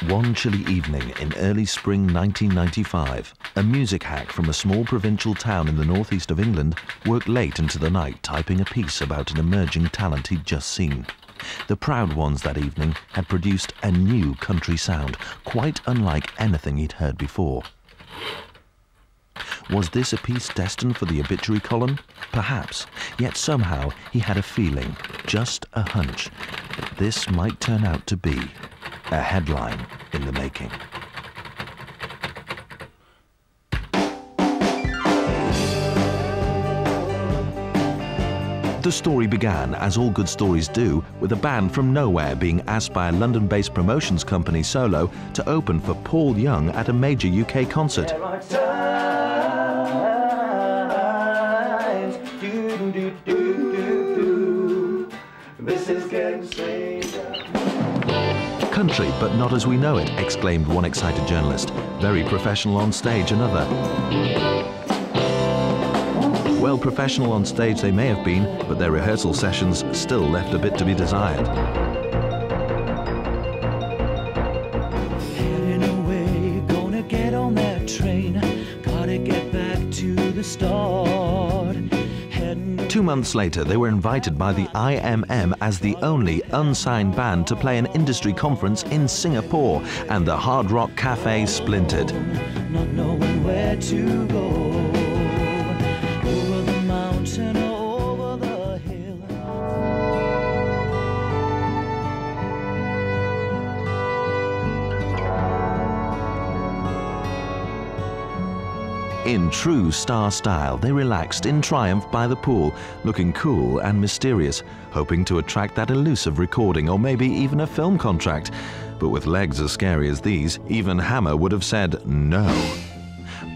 One chilly evening in early spring 1995, a music hack from a small provincial town in the northeast of England worked late into the night typing a piece about an emerging talent he'd just seen. The Proud Ones that evening had produced a new country sound, quite unlike anything he'd heard before. Was this a piece destined for the obituary column? Perhaps, yet somehow he had a feeling, just a hunch, that this might turn out to be a headline in the making. The story began, as all good stories do, with a band from nowhere being asked by a London-based promotions company solo to open for Paul Young at a major UK concert. Country, but not as we know it, exclaimed one excited journalist. Very professional on stage, another. Well, professional on stage they may have been, but their rehearsal sessions still left a bit to be desired. Heading away, gonna get on that train, gotta get back to the start. 2 months later, they were invited by the IMM as the only unsigned band to play an industry conference in Singapore, and the Hard Rock Cafe splintered. Not knowing where to go, over the mountain, over the hill. In true star style, they relaxed in triumph by the pool, looking cool and mysterious, hoping to attract that elusive recording or maybe even a film contract. But with legs as scary as these, even Hammer would have said no.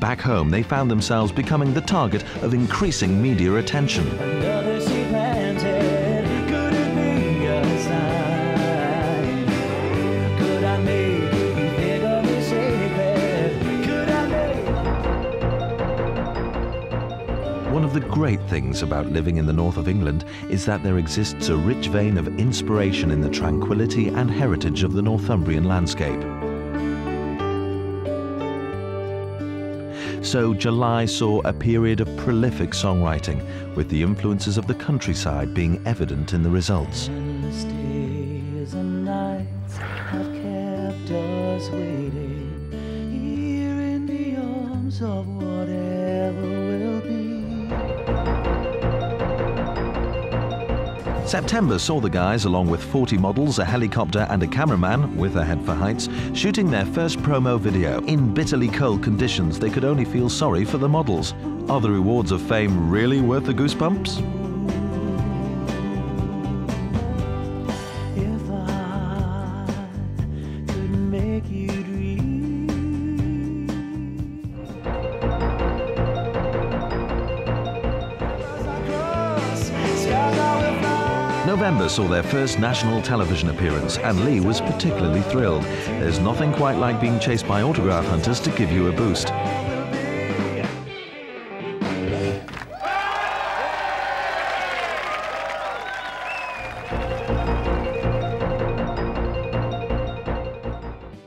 Back home, they found themselves becoming the target of increasing media attention. Another seed planted, could it be a sign? Could I make you think of me sacred? Could I make? One of the great things about living in the north of England is that there exists a rich vein of inspiration in the tranquility and heritage of the Northumbrian landscape. So July saw a period of prolific songwriting, with the influences of the countryside being evident in the results. Endless days and nights have kept us waiting, here in the arms of whatever will be. September saw the guys, along with 40 models, a helicopter and a cameraman, with a head for heights, shooting their first promo video. In bitterly cold conditions, they could only feel sorry for the models. Are the rewards of fame really worth the goosebumps? If I could make you dream. November saw their first national television appearance, and Lee was particularly thrilled. There's nothing quite like being chased by autograph hunters to give you a boost.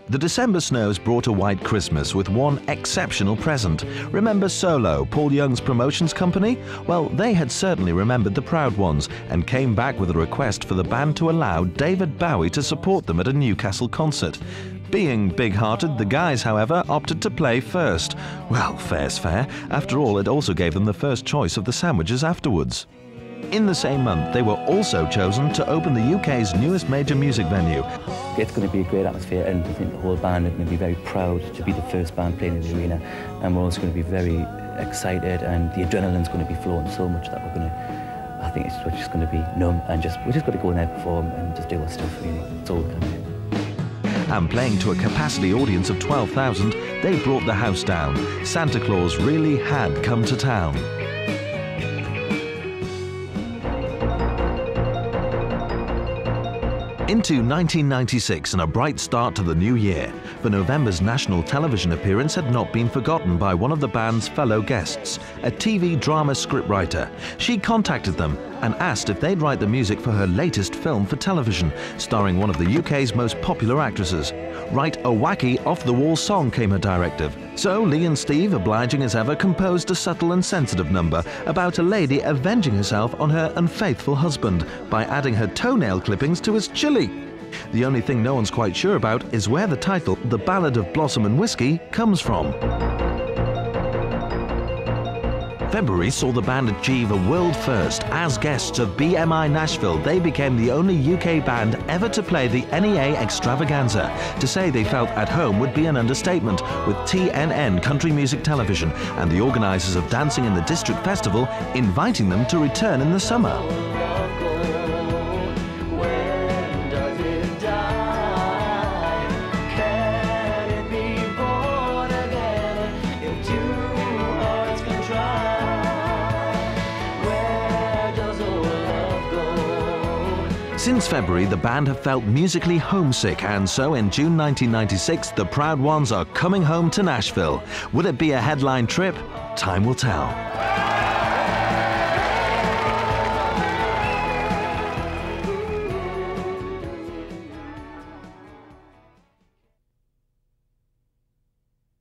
The December snows brought a white Christmas with one exceptional present. Remember Solo, Paul Young's promotions company? Well, they had certainly remembered the Proud Ones and came back with a request for the band to allow David Bowie to support them at a Newcastle concert. Being big-hearted, the guys, however, opted to play first. Well, fair's fair. After all, it also gave them the first choice of the sandwiches afterwards. In the same month, they were also chosen to open the UK's newest major music venue. It's going to be a great atmosphere, and I think the whole band are going to be very proud to be the first band playing in the arena, and we're also going to be very excited, and the adrenaline's going to be flowing so much that I think we're just going to be numb, and we're just going to go in there, perform and just do our stuff, really. That's all we can do. And playing to a capacity audience of 12,000, they brought the house down. Santa Claus really had come to town. Into 1996 and a bright start to the new year, for November's national television appearance had not been forgotten by one of the band's fellow guests, a TV drama scriptwriter. She contacted them and asked if they'd write the music for her latest film for television, starring one of the UK's most popular actresses. Write a wacky, off-the-wall song came her directive. So Lee and Steve, obliging as ever, composed a subtle and sensitive number about a lady avenging herself on her unfaithful husband by adding her toenail clippings to his chili. The only thing no one's quite sure about is where the title, The Ballad of Blossom and Whiskey, comes from. February saw the band achieve a world first. As guests of BMI Nashville, they became the only UK band ever to play the NEA Extravaganza. To say they felt at home would be an understatement, with TNN Country Music Television and the organisers of Dancing in the District Festival inviting them to return in the summer. Since February, the band have felt musically homesick, and so in June 1996, the Proud Ones are coming home to Nashville. Will it be a headline trip? Time will tell.